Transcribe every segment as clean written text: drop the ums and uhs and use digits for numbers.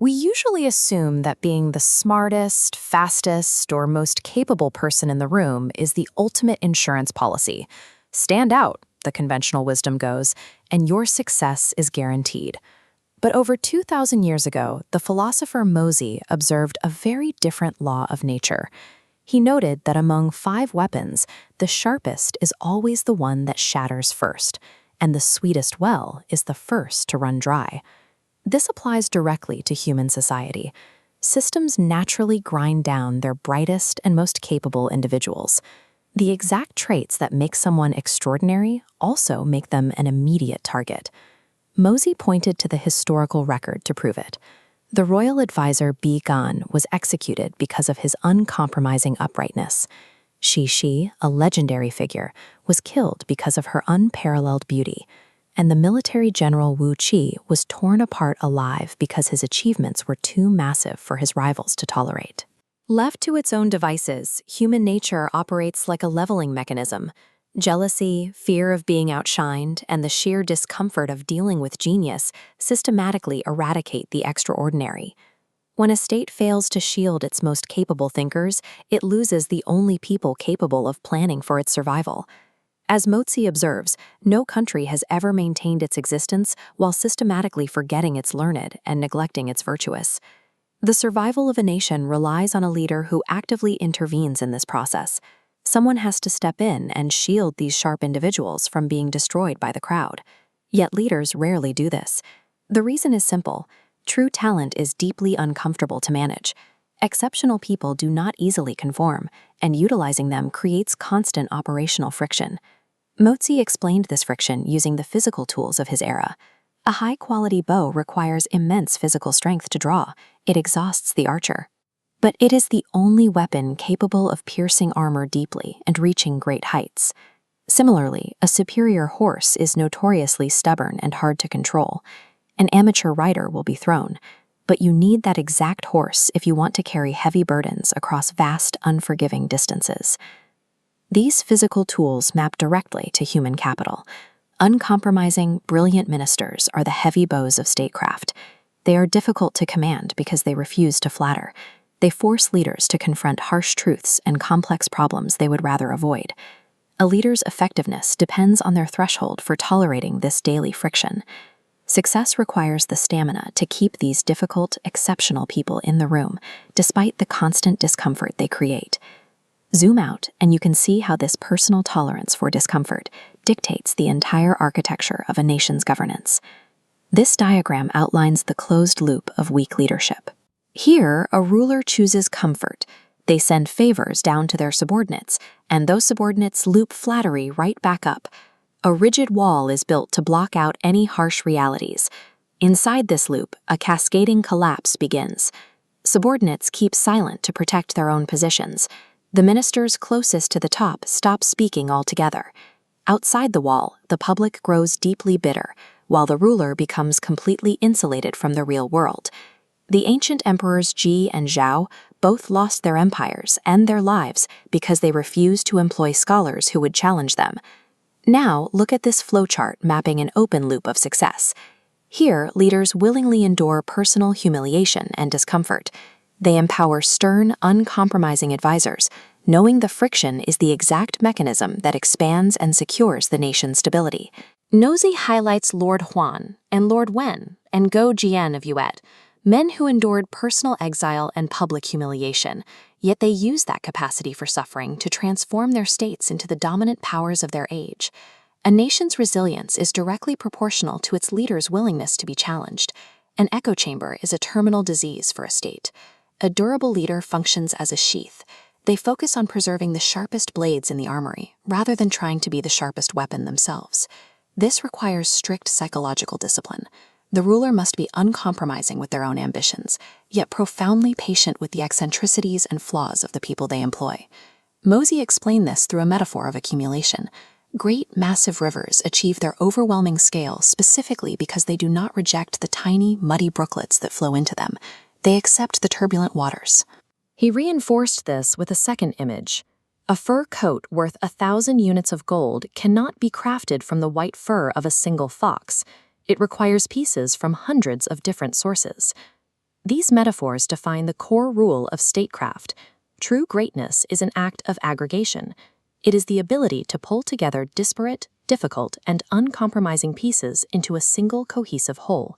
We usually assume that being the smartest, fastest, or most capable person in the room is the ultimate insurance policy. Stand out, the conventional wisdom goes, and your success is guaranteed. But over 2,000 years ago, the philosopher Mosey observed a very different law of nature. He noted that among 5 weapons, the sharpest is always the one that shatters first, and the sweetest well is the first to run dry. This applies directly to human society. Systems naturally grind down their brightest and most capable individuals. The exact traits that make someone extraordinary also make them an immediate target. Mosey pointed to the historical record to prove it. The royal advisor Bi Gan was executed because of his uncompromising uprightness. Shi, a legendary figure, was killed because of her unparalleled beauty. And the military general Wu Qi was torn apart alive because his achievements were too massive for his rivals to tolerate. Left to its own devices, human nature operates like a leveling mechanism. Jealousy, fear of being outshined, and the sheer discomfort of dealing with genius systematically eradicate the extraordinary. When a state fails to shield its most capable thinkers, it loses the only people capable of planning for its survival. As Motzi observes, no country has ever maintained its existence while systematically forgetting its learned and neglecting its virtuous. The survival of a nation relies on a leader who actively intervenes in this process. Someone has to step in and shield these sharp individuals from being destroyed by the crowd. Yet leaders rarely do this. The reason is simple. True talent is deeply uncomfortable to manage. Exceptional people do not easily conform, and utilizing them creates constant operational friction. Motzi explained this friction using the physical tools of his era. A high-quality bow requires immense physical strength to draw. It exhausts the archer. But it is the only weapon capable of piercing armor deeply and reaching great heights. Similarly, a superior horse is notoriously stubborn and hard to control. An amateur rider will be thrown, but you need that exact horse if you want to carry heavy burdens across vast, unforgiving distances. These physical tools map directly to human capital. Uncompromising, brilliant ministers are the heavy bows of statecraft. They are difficult to command because they refuse to flatter. They force leaders to confront harsh truths and complex problems they would rather avoid. A leader's effectiveness depends on their threshold for tolerating this daily friction. Success requires the stamina to keep these difficult, exceptional people in the room, despite the constant discomfort they create. Zoom out, and you can see how this personal tolerance for discomfort dictates the entire architecture of a nation's governance. This diagram outlines the closed loop of weak leadership. Here, a ruler chooses comfort. They send favors down to their subordinates, and those subordinates loop flattery right back up. A rigid wall is built to block out any harsh realities. Inside this loop, a cascading collapse begins. Subordinates keep silent to protect their own positions. The ministers closest to the top stop speaking altogether. Outside the wall, the public grows deeply bitter, while the ruler becomes completely insulated from the real world. The ancient emperors Ji and Zhao both lost their empires and their lives because they refused to employ scholars who would challenge them. Now, look at this flowchart mapping an open loop of success. Here, leaders willingly endure personal humiliation and discomfort. They empower stern, uncompromising advisors, knowing the friction is the exact mechanism that expands and secures the nation's stability. Nosy highlights Lord Huan and Lord Wen and Go Jian of Yuet, men who endured personal exile and public humiliation, yet they used that capacity for suffering to transform their states into the dominant powers of their age. A nation's resilience is directly proportional to its leaders' willingness to be challenged. An echo chamber is a terminal disease for a state. A durable leader functions as a sheath. They focus on preserving the sharpest blades in the armory, rather than trying to be the sharpest weapon themselves. This requires strict psychological discipline. The ruler must be uncompromising with their own ambitions, yet profoundly patient with the eccentricities and flaws of the people they employ. Mosey explained this through a metaphor of accumulation. Great, massive rivers achieve their overwhelming scale specifically because they do not reject the tiny, muddy brooklets that flow into them. They accept the turbulent waters. He reinforced this with a second image. A fur coat worth 1,000 units of gold cannot be crafted from the white fur of a single fox. It requires pieces from hundreds of different sources. These metaphors define the core rule of statecraft. True greatness is an act of aggregation. It is the ability to pull together disparate, difficult, and uncompromising pieces into a single cohesive whole.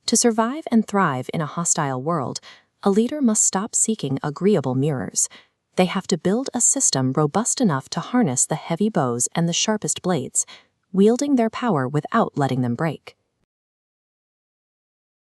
To survive and thrive in a hostile world, a leader must stop seeking agreeable mirrors. They have to build a system robust enough to harness the heavy bows and the sharpest blades, wielding their power without letting them break.